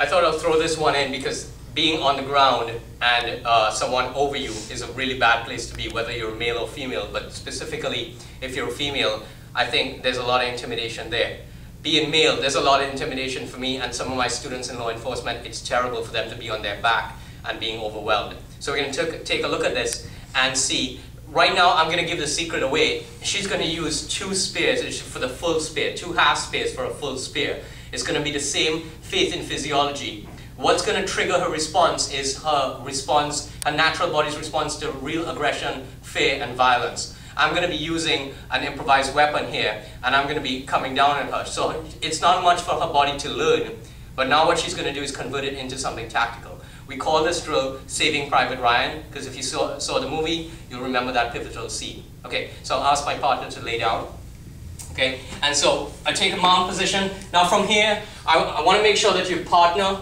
I thought I'll throw this one in because being on the ground and someone over you is a really bad place to be, whether you're male or female, but specifically if you're a female, I think there's a lot of intimidation there. Being male, there's a lot of intimidation for me and some of my students in law enforcement. It's terrible for them to be on their back and being overwhelmed. So we're going to take a look at this and see. Right now, I'm going to give the secret away. She's going to use 2 spears for the full spear, 2 half spears for a full spear. It's going to be the same faith in physiology. What's going to trigger her response is her natural body's response to real aggression, fear, and violence. I'm going to be using an improvised weapon here, and I'm going to be coming down on her. So it's not much for her body to learn, but now what she's going to do is convert it into something tactical. We call this drill Saving Private Ryan, because if you saw the movie, you'll remember that pivotal scene. Okay, so I'll ask my partner to lay down. Okay, and so I take a mount position. Now from here, I want to make sure that your partner,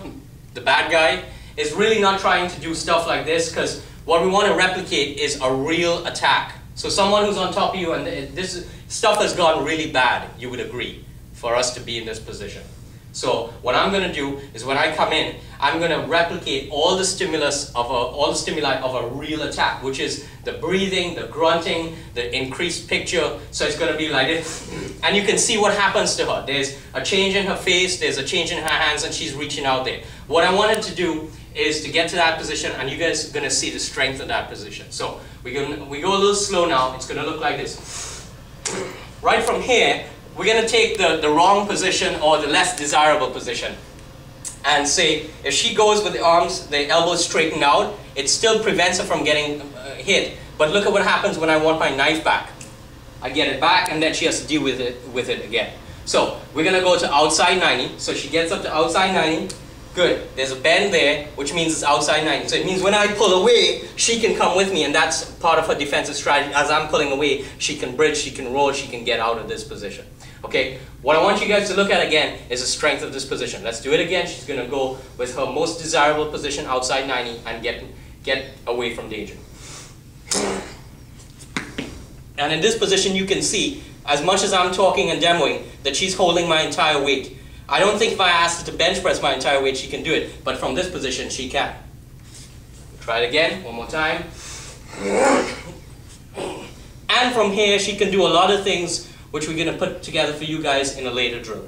the bad guy, is really not trying to do stuff like this, because what we want to replicate is a real attack. So someone who's on top of you, and this stuff has gone really bad, you would agree, for us to be in this position. So what I'm going to do is when I come in, I'm going to replicate all the stimuli of a real attack, which is the breathing, the grunting, the increased picture. So it's going to be like this, and you can see what happens to her. There's a change in her face, there's a change in her hands, and she's reaching out there. What I wanted to do is to get to that position, and you guys are going to see the strength of that position. So we go a little slow now. It's going to look like this. Right from here, we're going to take the wrong position or the less desirable position and say if she goes with the arms, the elbows straightened out, it still prevents her from getting hit. But look at what happens when I want my knife back. I get it back and then she has to deal with it again. So we're going to go to outside 90. So she gets up to outside 90. Good. There's a bend there, which means it's outside 90. So it means when I pull away, she can come with me, and that's part of her defensive strategy. As I'm pulling away, she can bridge, she can roll, she can get out of this position. Okay, what I want you guys to look at again is the strength of this position. Let's do it again. She's going to go with her most desirable position outside 90 and get away from danger. And in this position, you can see, as much as I'm talking and demoing, that she's holding my entire weight. I don't think if I asked her to bench press my entire weight, she can do it. But from this position, she can. Try it again, one more time. And from here, she can do a lot of things which we're going to put together for you guys in a later drill.